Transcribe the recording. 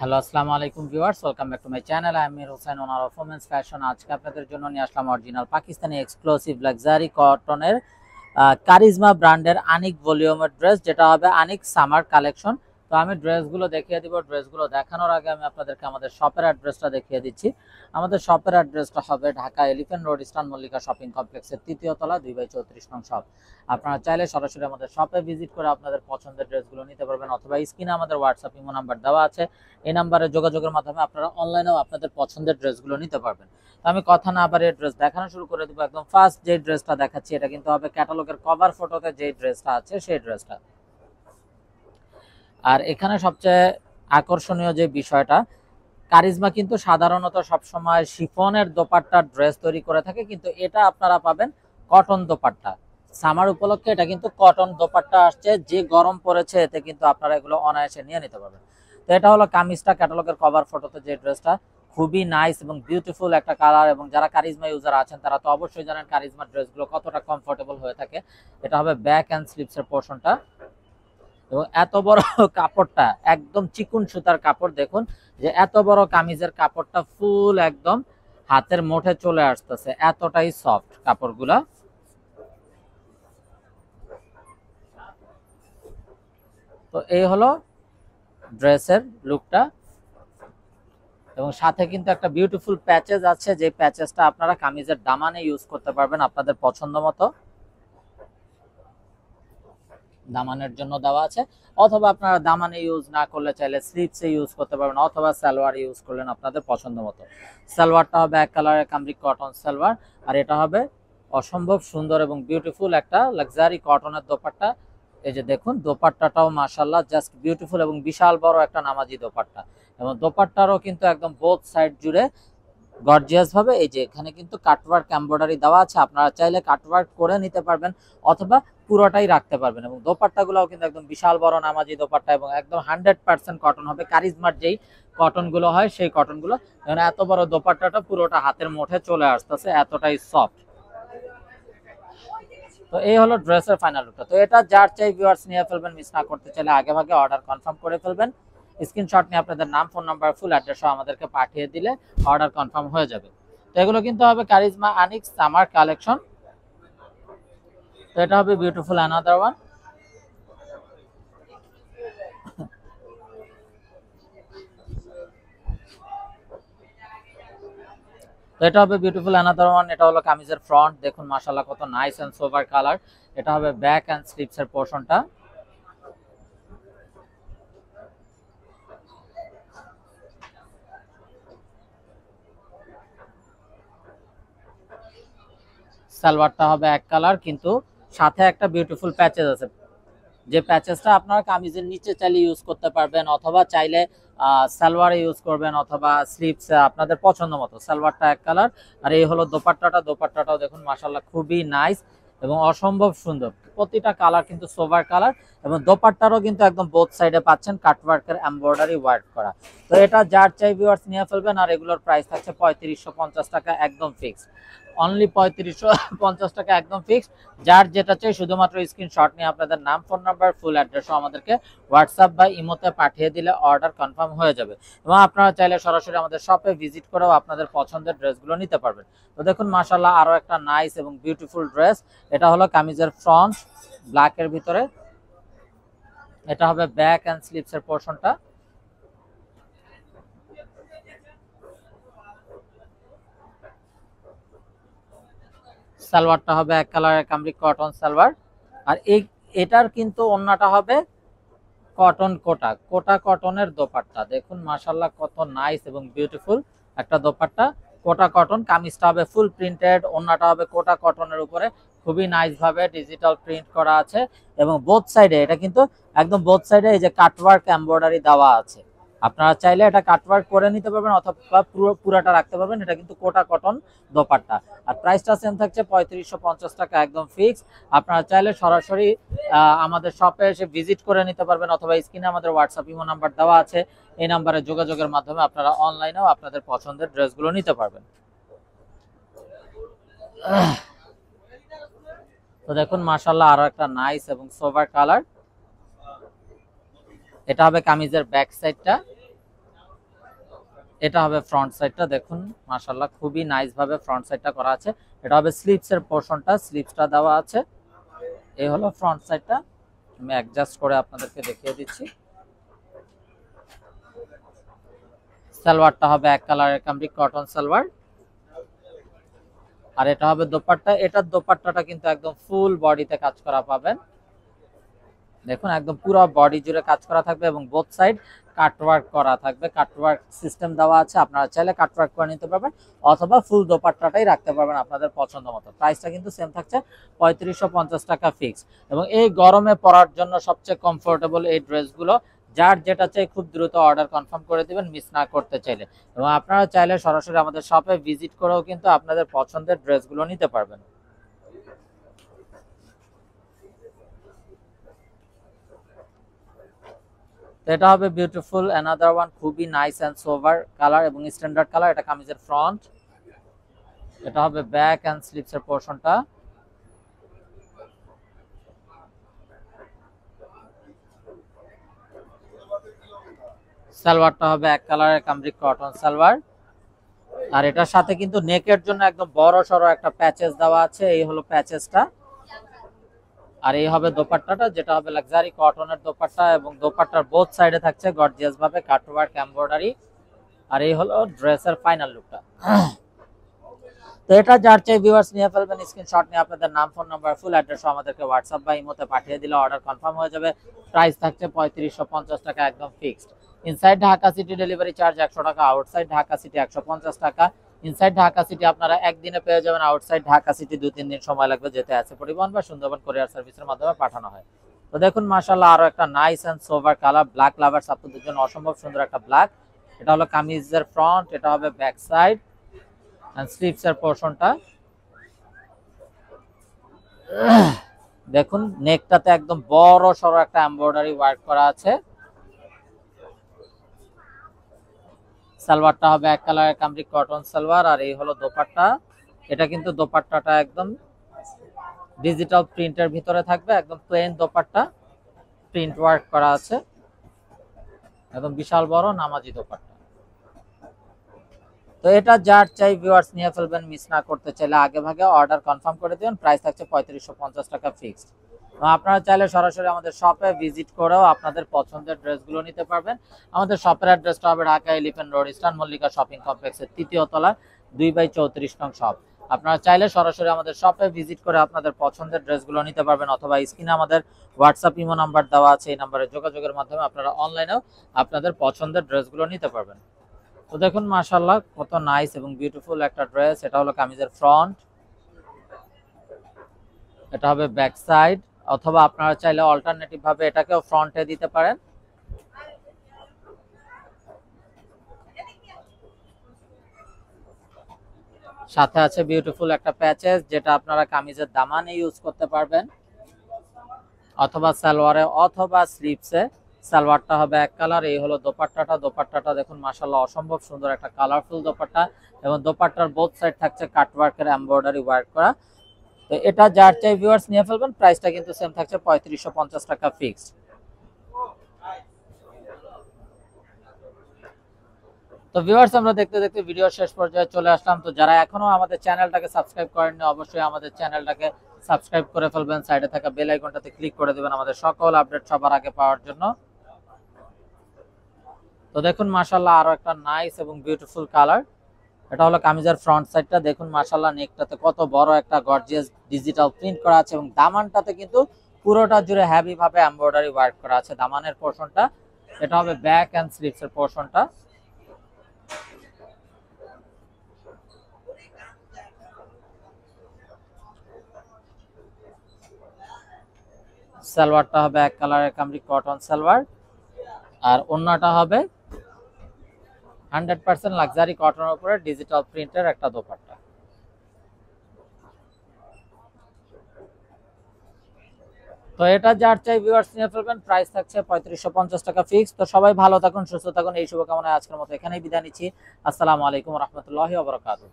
Hello, আসসালামু আলাইকুম viewers, welcome back to my channel. আমি Amir Hossain, owner of women's fashion. আজকে আপনাদের জন্য নিয়ে আসলাম অরিজিনাল পাকিস্তানি এক্সক্লুসিভ লাক্সারি কটনের কারিজমা ব্র্যান্ডের আনিক ভলিউমের ড্রেস, যেটা হবে আনিক সামার কালেকশন। তো আমি ড্রেসগুলো দেখিয়ে দিব। ড্রেসগুলো দেখানোর আগে আমি আপনাদেরকে আমাদের শপের অ্যাড্রেসটা দেখিয়ে দিচ্ছি। আমাদের শপের অ্যাড্রেসটা হবে Dhaka elephant road, eastern Mallika shopping কমপ্লেক্সের ৩য় তলা, 2/34 নং শপ। আপনারা চাইলে সরাসরি আমাদের শপে ভিজিট করে আপনাদের পছন্দের ড্রেসগুলো নিতে পারবেন, অথবা স্ক্রিনে আমাদের হোয়াটসঅ্যাপ ইমো নাম্বার দেওয়া আছে, এই নাম্বারে যোগাযোগের মাধ্যমে আপনারা অনলাইনেও আপনাদের পছন্দের ড্রেসগুলো নিতে পারবেন। তো আমি কথা না বাড়িয়ে ড্রেস দেখানো শুরু করে দেবো। একদম ফার্স্ট যে ড্রেসটা দেখাচ্ছি, এটা কিন্তু হবে ক্যাটালগের কভার ফটোতে যে ড্রেসটা আছে সেই ড্রেসটা। আর এখানে সবচেয়ে আকর্ষণীয় যে বিষয়টা, কারিজমা কিন্তু সাধারণত সবসময় শিফনের দোপাট্টার ড্রেস তৈরি করে থাকে, কিন্তু এটা আপনারা পাবেন কটন দোপাট্টা। সামার উপলক্ষে এটা কিন্তু কটন দোপাট্টা আসছে, যে গরম পড়েছে এতে কিন্তু আপনারা এগুলো অনায়াসে নিয়ে নিতে পারবেন। তো এটা হলো কামিজটা, ক্যাটালগের কভার ফটোতে যে ড্রেসটা, খুবই নাইস এবং বিউটিফুল একটা কালার। এবং যারা কারিজমা ইউজার আছেন তারা তো অবশ্যই জানেন কারিজমা ড্রেসগুলো কতটা কমফোর্টেবল হয়ে থাকে। এটা হবে ব্যাক অ্যান্ড স্লিভসের পোর্শনটা, এবং এত বড় কাপড়টা একদম চিকুন সুতার কাপড়। দেখুন যে এত বড় কামিজের কাপড়টা ফুল একদম হাতের মুঠে চলে আসতেছে, এতটাই সফট কাপড়গুলা। তো এই হলো ড্রেসের লুকটা, এবং সাথে কিন্তু একটা বিউটিফুল প্যাচেস আছে, যে প্যাচেসটা আপনারা কামিজের দামানে ইউজ করতে পারবেন আপনাদের পছন্দ মতো। দামানের জন্য দেওয়া আছে, অথবা আপনারা দামানে ইউজ না করলে চাইলে স্লিভসে ইউজ করতে পারবেন, অথবা সালোয়ার ইউজ করলেন আপনাদের পছন্দ মতো। সালোয়ারটা হবে এক কালারের কামরিক কটন সালোয়ার, আর এটা হবে অসম্ভব সুন্দর এবং বিউটিফুল একটা লাক্সারি কটনের দোপাট্টা। এই যে দেখুন দোপাট্টাটাও মাশাআল্লাহ জাস্ট বিউটিফুল, এবং বিশাল বড় একটা নামাজি দোপাট্টা। এবং দোপাট্টারও কিন্তু একদম বোথ সাইড জুড়ে গর্জিয়াস ভাবে এই যে এখানে কিন্তু কাটওয়ার্ক এমব্রয়ডারি দেওয়া আছে, আপনারা চাইলে কাটওয়ার্ক করে নিতে পারবেন, অথবা পুরোটাই রাখতে পারবেন। এবং দোপাট্টাগুলোও কিন্তু একদম বিশাল বড় নামাজি দোপাট্টা, এবং একদম 100% কটন হবে, কারিজমার যেই কটনগুলো হয় সেই কটনগুলো। এত বড় দোপাট্টাটা পুরোটা হাতের মুঠে চলে আসতেছে, এতটাই সফট। তো এই হলো ড্রেসের ফাইনাল লুকটা। তো এটা যার চাই ভিউয়ার্স নিয়ে ফেলবেন, মিস না করতে চাইলে আগে ভাগে অর্ডার কনফার্ম করে ফেলবেন। স্ক্রিনশট নিয়ে আপনাদের নাম, ফোন নাম্বার, ফুল অ্যাড্রেস সহ আমাদেরকে পাঠিয়ে দিলে অর্ডার কনফার্ম হয়ে যাবে। তো এগুলো কিন্তু হবে কারিজমা আনিক সামার কালেকশন। তো এটা হবে বিউটিফুল অ্যানাদার ওয়ান। তো এটা হবে বিউটিফুল অ্যানাদার ওয়ান। এটা হলো কামিজের ফ্রন্ট, দেখুন মাশাআল্লাহ কত নাইস এন্ড সোবার কালার। এটা হবে ব্যাক এন্ড স্লিভস এর পোর্শনটা। সালোয়ারটা হবে এক কালার, কিন্তু সাথে একটা বিউটিফুল প্যাচেস আছে, যে প্যাচেসটা আপনারা কামিজের নিচে চাইলে ইউজ করতে পারবেন, অথবা চাইলে সালোয়ারে ইউজ করবেন, অথবা স্লিভস আপনাদের পছন্দ মতো। সালোয়ারটা এক কালার, আর এই হলো দোপাট্টাটা। দোপাট্টাটাও দেখুন মাশাআল্লাহ খুবই নাইস এবং অসম্ভব সুন্দর, প্রতিটা কালার কিন্তু সোভার কালার। এবং দোপাট্টারও কিন্তু একদম বোথ সাইডে পাচ্ছেন কাটওয়ার্কের এমব্রয়ডারি ওয়ার্ক করা। তো এটা যার চাই ভিউয়ার্স নিয়ে ফেলবেন। আর এগুলোর প্রাইস থাকছে 3550 টাকা একদম ফিক্সড, অনলি 3550 টাকা একদম ফিক্সড। যার যেটা চাই শুধুমাত্র স্ক্রিনশট নিয়ে আপনাদের নাম, ফোন নাম্বার, ফুল অ্যাড্রেসও আমাদেরকে হোয়াটসঅ্যাপ বা ইমোতে পাঠিয়ে দিলে অর্ডার কনফার্ম হয়ে যাবে। এবং আপনারা চাইলে সরাসরি আমাদের শপে ভিজিট করেও আপনাদের পছন্দের ড্রেসগুলো নিতে পারবেন। তো দেখুন মাশাআল্লাহ আরো একটা নাইস এবং বিউটিফুল ড্রেস। এটা হলো কামিজের ফ্রন্ট ব্ল্যাকের ভিতরে, এটা হবে ব্যাক অ্যান্ড স্লিভস এর পোর্শনটা। সালোয়ারটা হবে এক কালারের কামরিক কটন সালোয়ার, আর এটার কিন্তু ওন্নাটা হবে কটন কোটা কোটা কটনের দোপাট্টা। দেখুন মাশাআল্লাহ কত নাইস এবং বিউটিফুল একটা দোপাট্টা, কোটা কটন। কামিজটা হবে ফুল প্রিন্টেড, ওন্নাটা হবে কোটা কটনের উপরে, খুবই নাইস ভাবে ডিজিটাল প্রিন্ট করা আছে। এবং বোথ সাইডে এটা কিন্তু একদম বোথ সাইডে এই যে কাটওয়ার্ক এমব্রয়ডারি দেওয়া আছে, আপনারা চাইলে এটা কাটওয়ার্ক করে নিতে পারবেন, অথবা পুরাটা রাখতে পারবেন। এটা কিন্তু কোটা কটন দোপাট্টা, আর প্রাইসটা সেম থাকছে 3550 টাকা একদম ফিক্স। আপনারা চাইলে সরাসরি আমাদের শপে এসে ভিজিট করে নিতে পারবেন, অথবা স্ক্রিনে আমাদের হোয়াটসঅ্যাপ ইমো নাম্বার দেওয়া আছে, এই নাম্বারে যোগাযোগের মাধ্যমে আপনারা অনলাইনেও আপনাদের পছন্দের ড্রেসগুলো নিতে পারবেন। তো দেখুন মাশাআল্লাহ আরো একটা নাইস এবং সোভার কালার। এটা হবে কামিজের ব্যাক সাইডটা। এটা হবে ফ্রন্ট সাইডটা, দেখুন মাশাআল্লাহ খুবই নাইস ভাবে ফ্রন্ট সাইডটা করা আছে। এটা হবে স্লিপসের পোরশনটা, স্লিপসটা দেওয়া আছে। এই হলো ফ্রন্ট সাইডটা, আমি অ্যাডজাস্ট করে আপনাদেরকে দেখিয়ে দিচ্ছি। সালোয়ারটা হবে এক কালারের কামরিক কটন সালোয়ার, আর এটা হবে দোপাট্টা। এটার দোপাট্টাটা কিন্তু একদম ফুল বডিতে কাজ করা পাবেন, দেখুন একদম পুরো বডি জুড়ে কাজ করা থাকবে এবং বোথ সাইড কাটওয়ার্ক করা থাকবে। কাটওয়ার্ক সিস্টেম দেওয়া আছে, আপনারা চাইলে কাটওয়ার্ক করে নিতে পারবেন অথবা ফুল দোপাট্টাটাই রাখতে পারবেন আপনাদের পছন্দ মতো। প্রাইসটা কিন্তু সেম থাকছে 3550 টাকা ফিক্স। এবং এই গরমে পরার জন্য সবচেয়ে কমফোর্টেবল এই ড্রেসগুলো, যার যেটা চাই খুব দ্রুত অর্ডার কনফার্ম করে দিবেন মিস না করতে চাইলে। এবং আপনারা চাইলে সরাসরি আমাদের শপে ভিজিট করেও কিন্তু আপনাদের পছন্দের ড্রেসগুলো নিতে পারবেন। এটা হবে বিউটিফুল অ্যানাদার ওয়ান, খুবই নাইস এন্ড সোভার কালার এবং স্ট্যান্ডার্ড কালার। এটা কামিজের ফ্রন্ট, এটা হবে ব্যাক এন্ড স্লিপস এর পোরশনটা। সালোয়ারটা হবে এক কালারের কামরিক কটন সালোয়ার, আর এটার সাথে কিন্তু নেকের জন্য একদম বড় সড়ো একটা প্যাচেস দেওয়া আছে। এই হলো প্যাচেসটা, আর এই হবে দোপাট্টাটা, যেটা হবে লাক্সারি কটনের দোপাট্টা এবং দোপাট্টার বোথ সাইডে থাকছে গর্জিয়াস ভাবে কাটওয়ার্ক এমব্রয়ডারি। আর এই হলো ড্রেসের ফাইনাল লুকটা। তো এটা যার চাই ভিউয়ার্স নিয়ে ফেলবেন, স্ক্রিনশট নিয়ে আপনাদের নাম, ফোন নাম্বার, ফুল অ্যাড্রেস আমাদেরকে হোয়াটসঅ্যাপ বা ইমোতে পাঠিয়ে দিলে অর্ডার কনফার্ম হয়ে যাবে। প্রাইস থাকছে 3550 টাকা একদম fixed. Inside Dhaka city delivery charge 100 টাকা, আউটসাইড ঢাকা সিটি 150 টাকা। ইনসাইড ঢাকা সিটি আপনারা একদিনে পেয়ে যাবেন, আউটসাইড ঢাকা সিটি 2-3 দিন সময় লাগবে, যেতে আছে পরিবহন বা সুন্দরবন কুরিয়ার সার্ভিসের মাধ্যমে পাঠানো হয়। তো দেখুন মাশাআল্লাহ আরো একটা nice and sober colour, black lovers আপনাদের জন্য অসম্ভব সুন্দর একটা ব্ল্যাক। এটা হলো কামিজের ফ্রন্ট, এটা হবে ব্যাক সাইড এন্ড স্লিভস এর পোরশনটা। দেখুন নেকটাতে একদম বড় সড়ো একটা এমব্রয়ডারি ওয়ার্ক করা আছে। সালোয়ারটা হবে এক কালারের কামরিক কটন সালোয়ার, আর এই হলো দোপাট্টা। এটা কিন্তু দোপাট্টাটা একদম ডিজিটাল প্রিন্টের ভিতরে থাকবে, একদম প্লেন দোপাট্টা, প্রিন্ট ওয়ার্ক করা আছে, একদম বিশাল বড় নামাজি দোপাট্টা। তো এটা যার চাই ভিউয়ার্স নিয়ে ফেলবেন, মিস না করতে চাইলে আগে ভাগে অর্ডার কনফার্ম করে দিবেন। প্রাইস থাকছে 3550 টাকা ফিক্সড। আপনারা চাইলে সরাসরি আমাদের শপে ভিজিট করেও আপনাদের পছন্দের ড্রেসগুলো নিতে পারবেন। আমাদের শপের অ্যাড্রেসটা হবে Dhaka elephant road, eastern Mallika shopping কমপ্লেক্সের 3য় তলা, 2/34 নং শপ। আপনারা চাইলে সরাসরি আমাদের শপে ভিজিট করে আপনাদের পছন্দের ড্রেসগুলো নিতে পারবেন অথবা স্ক্রিনে আমাদের হোয়াটসঅ্যাপ ইমো নাম্বার দেওয়া আছে, এই নাম্বারে যোগাযোগের মাধ্যমে আপনারা অনলাইনেও আপনাদের পছন্দের ড্রেসগুলো নিতে পারবেন। তো দেখুন মাশাআল্লাহ কত নাইস এবং বিউটিফুল একটা ড্রেস। এটা হলো কামিজের ফ্রন্ট, এটা হবে ব্যাক সাইড, অথবা আপনারা চাইলে অল্টারনেটিভ ভাবে এটাকেও ফ্রন্টে দিতে পারেন। সাথে আছে বিউটিফুল একটা প্যাচেস, যেটা আপনারা কামিজের দামানে ইউজ করতে পারবেন অথবা সালোয়ারে অথবা স্লিভসে। সালোয়ারটা হবে এক কালার, এই হলো দোপাট্টাটা। দোপাট্টাটা দেখুন মাশাআল্লাহ অসম্ভব সুন্দর একটা কালারফুল দোপাট্টা এবং দোপাট্টার বোথ সাইড থাকছে কাটওয়ার্কের এমব্রয়ডারি ওয়ার্ক করা। তো এটা যার চাই ভিউয়ার্স নিয়ে ফেলবেন, প্রাইসটা কিন্তু সেম থাকছে 3550 টাকা ফিক্সড। তো ভিউয়ার্স আমরা দেখতে দেখতে ভিডিও শেষ পর্যায়ে চলে আসলাম। তো যারা এখনো আমাদের চ্যানেলটাকে সাবস্ক্রাইব করেননি অবশ্যই আমাদের চ্যানেলটাকে সাবস্ক্রাইব করে ফেলবেন, সাইডে থাকা বেল আইকনটাতে ক্লিক করে দিবেন আমাদের সকল আপডেট সবার আগে পাওয়ার জন্য। তো দেখুন মাশাআল্লাহ আরো একটা নাইস এবং বিউটিফুল কালার। এটা হলো কামিজের ফ্রন্ট সাইডটা, দেখুন মাশাআল্লাহ নেকটাতে কত বড় একটা গর্জিয়াস ডিজিটাল প্রিন্ট করা আছে এবং দামানটাতে কিন্তু পুরোটা জুড়ে হেভি ভাবে এমব্রয়ডারি ওয়ার্ক করা আছে দামানের পোরশনটা। এটা হবে ব্যাক এন্ড স্লিভস এর পোরশনটা। সালোয়ারটা হবে এক কালারের কামরিক কটন সালোয়ার, আর ওন্নাটা হবে 100% লাক্সারি কটনের উপরে ডিজিটাল প্রিন্টের একটা দোপাট্টা। তো এটা যার চাই ভিউয়ার্স নিয়ে ফেলবেন, প্রাইস থাকছে 3550 টাকা ফিক্স। তো সবাই ভালো থাকুন, সুস্থ থাকুন, এই শুভকামনায় আজকের মতো এখানেই বিদায় নিচ্ছি। আসসালামু আলাইকুম ওয়া রাহমাতুল্লাহি ওয়া বারাকাতুহু।